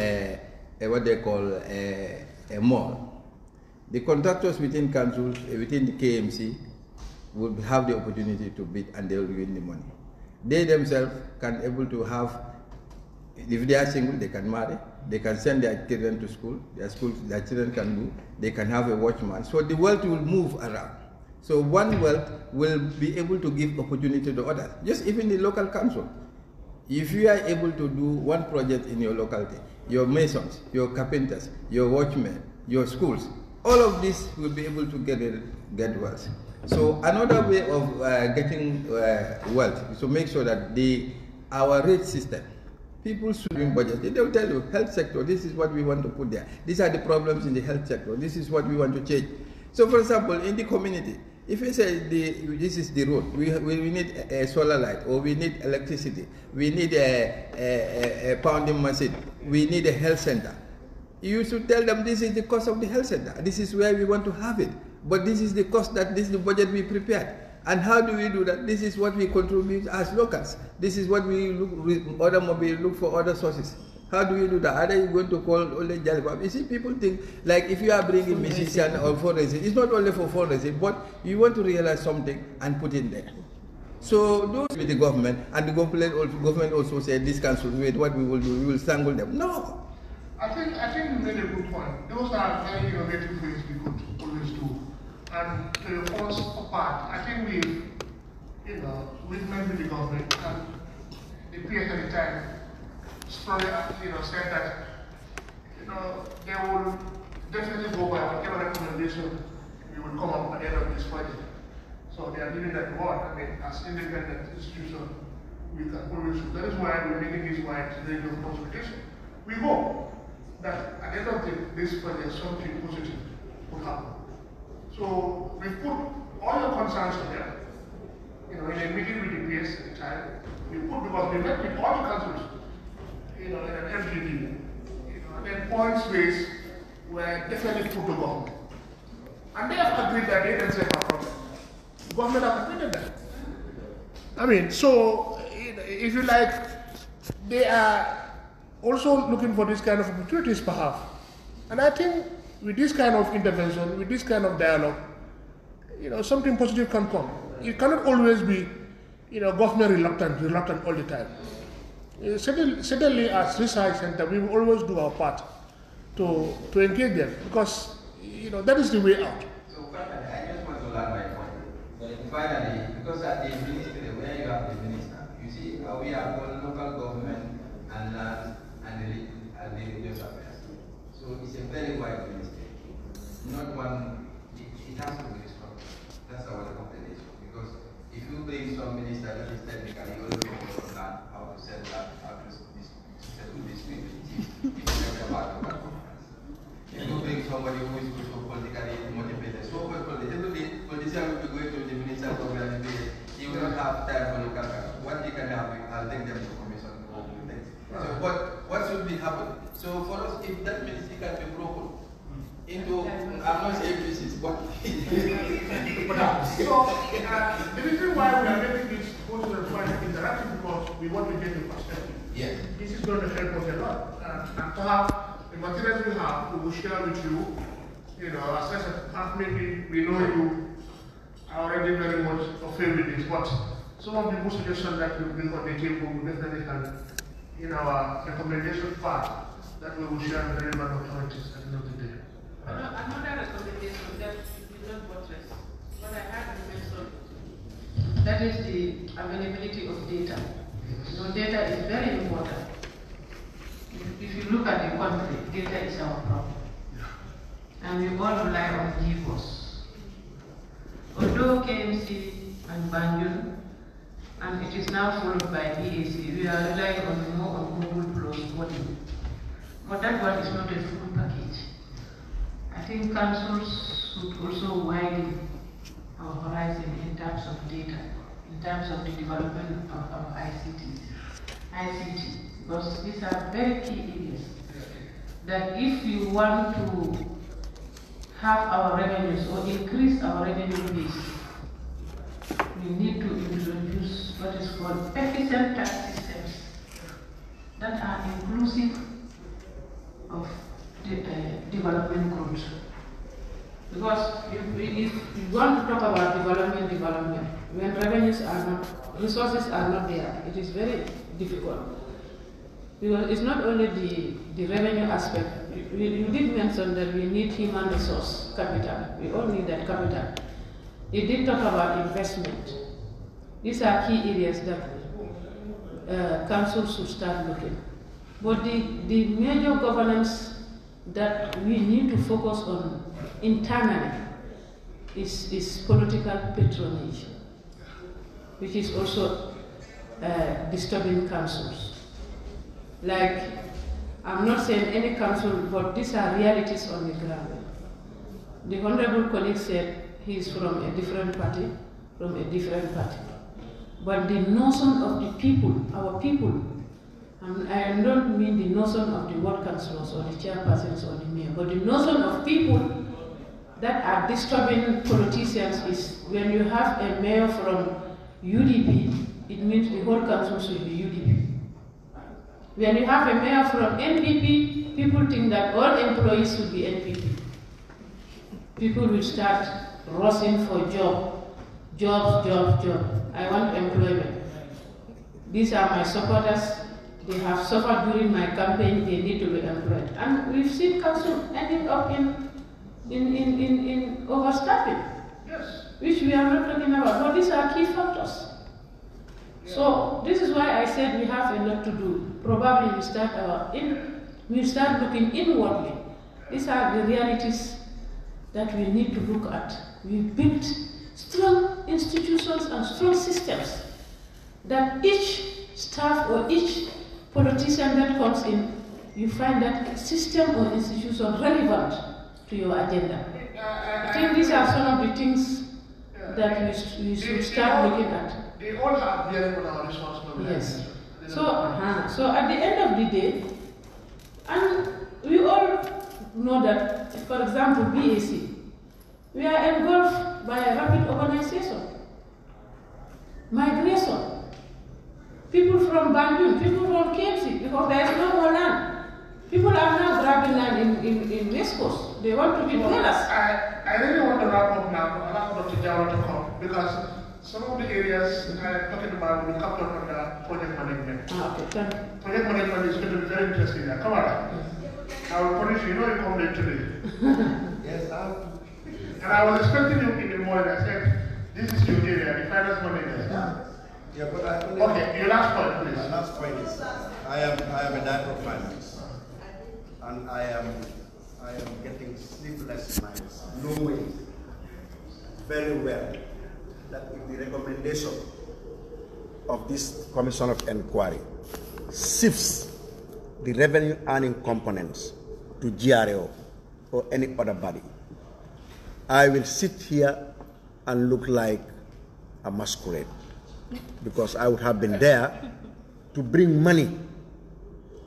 what they call a mall, the contractors within council, within the KMC, will have the opportunity to bid and they will win the money. They themselves can able to have, if they are single, they can marry, they can send their children to school, their children can go, they can have a watchman. So the wealth will move around. So one wealth will be able to give opportunity to others. Just even the local council. If you are able to do one project in your locality, your masons, your carpenters, your watchmen, your schools, all of this will be able to get wealth. So another way of getting wealth is to make sure that our rate system, people should bring budget. They will tell you, health sector, this is what we want to put there. These are the problems in the health sector. This is what we want to change. So for example, in the community, if you say this is the road, we need a solar light, or we need electricity, we need a pounding machine, we need a health center. You should tell them this is the cost of the health center. This is where we want to have it. But this is the cost this is the budget we prepared. And how do we do that? This is what we contribute as locals. This is what we look for other sources. How do we do that? Are they going to call only Jalbab? You see, people think like if you are bringing musician or fundraising, it's not only for fundraising, but you want to realize something and put in there. So those with the government, and the government also said this council, wait, what we will do, we will strangle them. No. I think you made a good point. Those are very innovative ways we could always do. And to the first part, I think we've met with the government, and the PS at the time said that they will definitely go by whatever recommendation we will come up at the end of this project. So they are giving that word. I mean, as independent institution, we can always do. That is why we're making this wide range of consultation. We hope that at the end of this project, something positive will happen. So we put all your concerns together. In a meeting with the PS at the time, we put, because we met with all the councils, in an FGD, and then points based were definitely put to government. And they have agreed that they themselves have problem. The government have agreed that. I mean, so if you like, they are also looking for this kind of opportunities perhaps. And I think with this kind of intervention, with this kind of dialogue, something positive can come. It cannot always be, government reluctant all the time. Certainly as research center, we will always do our part to engage them, because, that is the way out. So I just want to learn my point. Finally, because at the ministry, where you have the minister, you see, we have local government and the religious affairs. So it's a very wide ministry. Not one, it has to be structured. That's our recommendation. Because if you bring some minister that is technical, you always focus on that, how to set that, how to settle this with the team. It's never about local governance. If you bring somebody who is good for politically motivated, so every politician will be going to the minister program, he will not have time for local government. What he can have, I'll take them to commission to work with them. So what should be happening? So for us, if that ministry can be broken into, I'm not saying pieces, but so the reason why we are making this proposal and quite interactive, because we want to get the perspective. Yes. This is going to help us a lot. And perhaps the materials we have, we will share with you. As I said, maybe we know you are already very much afraid with this, but some of the suggestions that we bring on the table will definitely help in our recommendation part that we will share with the relevant authorities at the end of the day. Another recommendation that we don't buttress, what I had mentioned, that is the availability of data. Data is very important. If you look at the country, data is our problem. And we all rely on GFOS. Although KMC and Banjul, and it is now followed by DAC, we are relying more on Google Plus coding. But that one is not a full package. I think councils should also widen our horizon in terms of data. in terms of the development of our ICT, because these are very key areas that if you want to have our revenues or increase our revenue base, we need to introduce what is called efficient tax systems that are inclusive of development growth. Because if you want to talk about development, when revenues are not, resources are not there, it is very difficult. Because it's not only the revenue aspect. You did mention that we need human resource capital. We all need that capital. You did talk about investment. These are key areas that council should start looking. But the major governance that we need to focus on internally is political patronage, which is also disturbing councils. Like, I'm not saying any council, but these are realities on the ground. The honorable colleague said he is from a different party, But the notion of the people, our people, I don't mean the notion of the ward councillors or the chairpersons or the mayor, but the notion of people that are disturbing politicians is when you have a mayor from UDP, it means the whole council should be UDP. When you have a mayor from NPP, people think that all employees should be NPP. People will start rushing for jobs. I want employment. These are my supporters. They have suffered during my campaign. They need to be employed. And we've seen council ending up in overstaffing, yes, which we are not talking about. But these are key factors. So this is why I said we have a lot to do. Probably we start looking inwardly. These are the realities that we need to look at. We built strong institutions and strong systems that each staff or each politician that comes in, you find that system or institution relevant to your agenda. I think these are some of the things that we should start looking at. They all have bearing on our responsibility. Yes. So at the end of the day, and we all know that, for example, BAC, we are engulfed by a rapid urbanization, migration. People from Banjul, people from KMC, because there is no more land. People are now grabbing land in West Coast. They want to be dwellers. I really want to wrap up now, allow Dr. Jawara to come, because some of the areas I'm talking about will come up under project management. Okay, project management is going to be very interesting. Come on. I will punish you. You know you come late today. Yes, I have to. And I was expecting you in the morning. I said, this is your area, the finance manager. Yeah, but okay, your last point, please. My last point is, I am a director of finance, and I am getting sleepless nights, knowing very well that if the recommendation of this Commission of Inquiry shifts the revenue earning components to GRO or any other body, I will sit here and look like a masquerade, because I would have been there to bring money.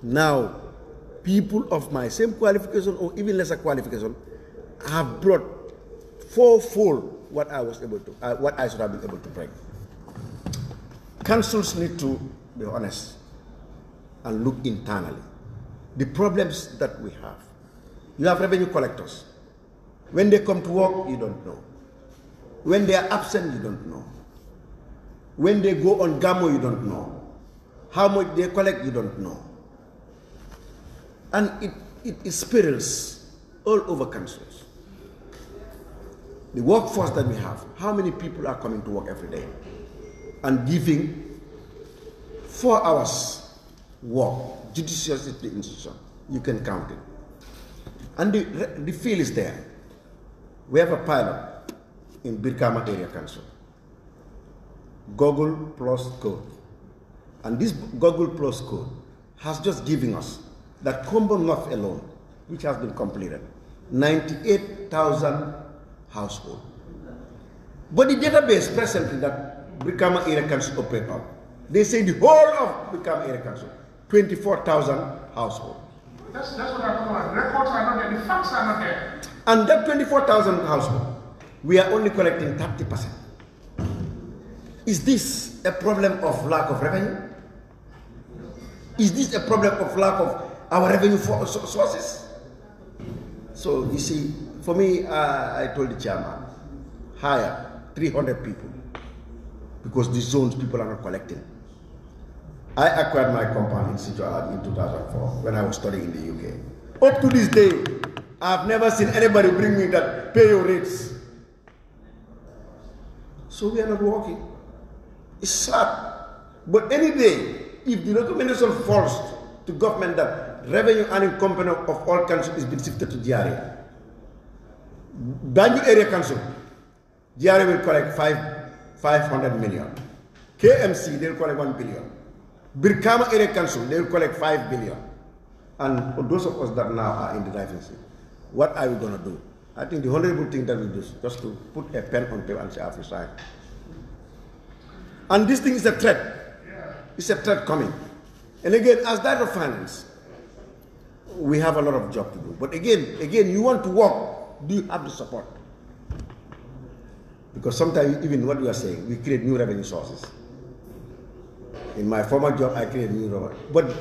Now, people of my same qualification or even lesser qualification have brought fourfold what I was able to, what I should have been able to bring. Councils need to be honest and look internally. The problems that we have. You have revenue collectors. When they come to work, you don't know. When they are absent, you don't know. When they go on Gamo, you don't know. How much they collect, you don't know. And it spirals all over councils. The workforce that we have, how many people are coming to work every day and giving 4 hours work judiciously to the institution? You can count it. And the feel is there. We have a pilot in Birkama Area Council. Google Plus Code. And this Google Plus Code has just given us that Combo North alone, which has been completed, 98,000 households. But the database presently that Brikama Area Council operate on. They say the whole of Brikama Area Council, 24,000 households. That's what I'm talking about. Records are not there, the facts are not there. And that 24,000 households, we are only collecting 30%. Is this a problem of lack of revenue? Is this a problem of lack of our revenue sources? So you see, for me, I told the chairman, hire 300 people because the zones people are not collecting. I acquired my compound in 𝒂𝒊𝒏 in 2004 when I was studying in the UK. Up to this day, I've never seen anybody bring me that pay your rates. So we are not working. It's sad. But any day, if the recommendation falls to government that revenue earning component of all council is being shifted to GRA, Banjul Area Council, GRA will collect 500 million. KMC, they will collect 1 billion. Brikama Area Council, they will collect 5 billion. And for those of us that now are in the driving seat, what are we going to do? I think the honorable thing that we do is just to put a pen on paper and say, I have to sign. And this thing is a threat. It's a threat coming. And again, as Director of Finance, we have a lot of job to do. But again, you want to work, do you have the support? Because sometimes even what you are saying, we create new revenue sources. In my former job, I created new revenue. But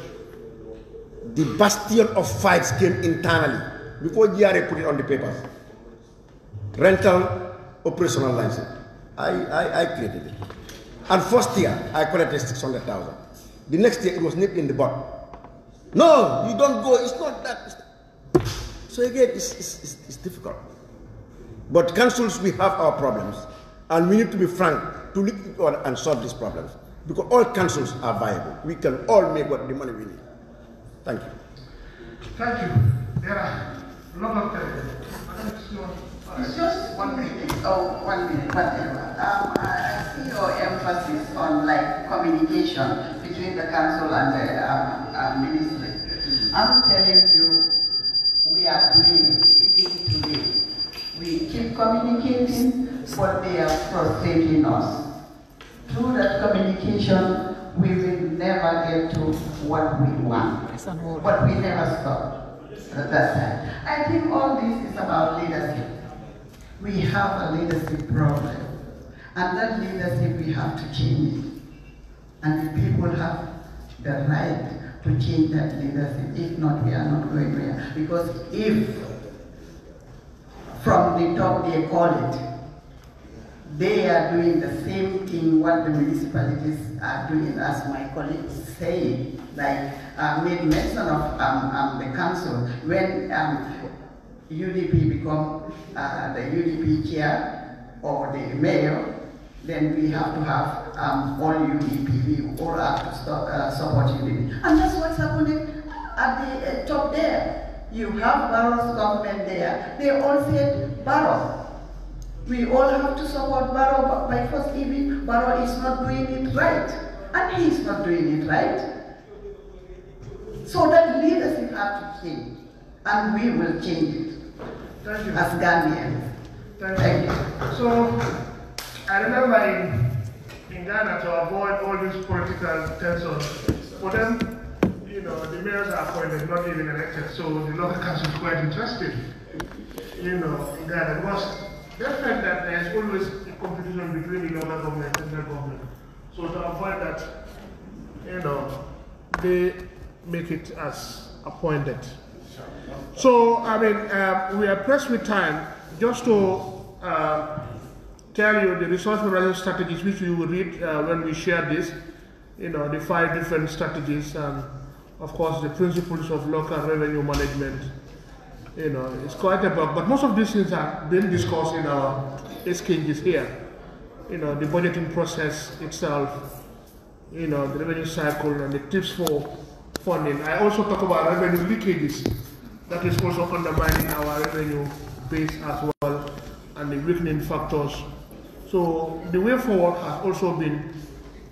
the bastion of fights came internally before GRA put it on the papers. Rental operational license. I created it. And first year, I collected 600,000. The next year, it was nipped in the bud. No, you don't go. It's not that. So again, it's difficult. But councils, we have our problems, and we need to be frank to look at it and solve these problems. Because all councils are viable. We can all make what the money we need. Thank you. Thank you. There are a lot of it's just 1 minute. Oh, 1 minute, whatever. I see your emphasis on communication between the council and the ministry. I'm telling you, we are doing it even today. We keep communicating, but they are frustrating us. Through that communication, we will never get to what we want. But we never stop at that time. I think all this is about leadership. We have a leadership problem. And that leadership, we have to change it. And the people have the right to change that leadership. If not, we are not going there. Because if from the top they call it, they are doing the same thing what the municipalities are doing, as my colleagues say, made mention of the council. When UDP become the UDP chair or the mayor, then we have to have all UDP, we all have to support UDP. And that's what's happening at the top there. You have Barrow's government there, they all said Barrow. We all have to support Barrow, but by first even Barrow is not doing it right. And he is not doing it right. So that leadership have to change. And we will change it. Thank you. As Ghanaians. Thank you. So, I remember in Ghana, to avoid all these political tensions, for them, the mayors are appointed, not even elected, so the local council is quite interested, in Ghana, because they felt that there's always a competition between the local government and central government. So to avoid that, they make it as appointed. So, we are pressed with time just to tell you the resource management strategies which we will read when we share this, the 5 different strategies, and of course the principles of local revenue management. It's quite a book, but most of these things are being discussed in our exchanges here. The budgeting process itself, the revenue cycle, and the tips for funding. I also talk about revenue leakages. That is also undermining our revenue base as well, and the weakening factors. So the way forward has also been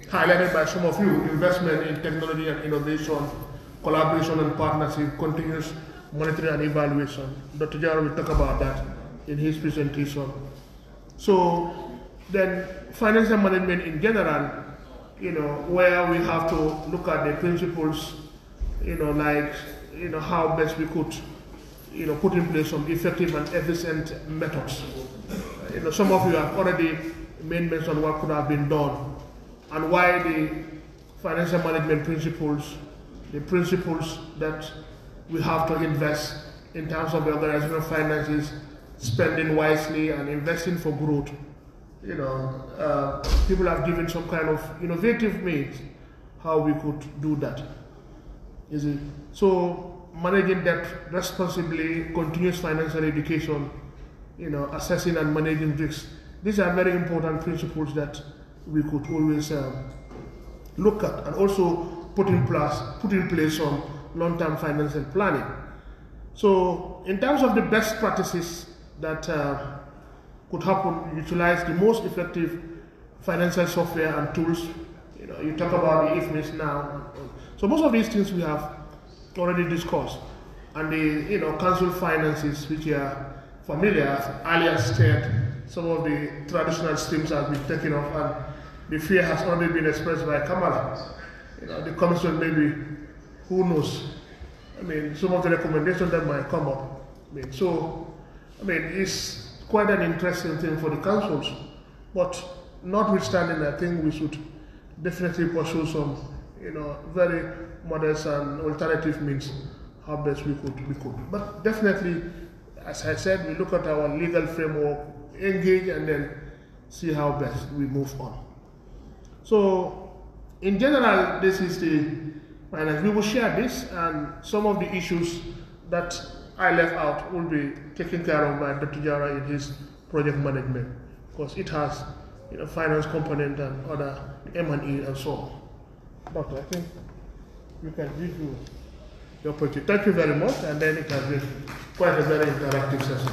highlighted by some of you: investment in technology and innovation, collaboration and partnership, continuous monitoring and evaluation. Dr. Jaro will talk about that in his presentation. So then financial management in general, where we have to look at the principles, like, how best we could, put in place some effective and efficient methods. Some of you have already made mention what could have been done and why the financial management principles, the principles that we have to invest in terms of the organizational finances, spending wisely and investing for growth. People have given some kind of innovative means how we could do that. So managing debt responsibly, continuous financial education, assessing and managing risks. These are very important principles that we could always look at, and also put in place some long-term financial planning. So in terms of the best practices that could happen, utilize the most effective financial software and tools. You talk about the IFMIS now. So most of these things we have already discussed. And the council finances, which are familiar, as earlier said, some of the traditional streams have been taken off, and the fear has already been expressed by Kamala. The commission maybe, who knows? Some of the recommendations that might come up. It's quite an interesting thing for the councils. But notwithstanding, I think we should definitely pursue some, very modest and alternative means how best we could. But definitely, as I said, we look at our legal framework, engage, and then see how best we move on. So, in general, this is the finance. We will share this, and some of the issues that I left out will be taken care of by Dr. Jara in his project management, because it has finance component and other M&E and so on. Doctor, I think we can give you the opportunity. Thank you very much, and then it has been quite a very interactive session.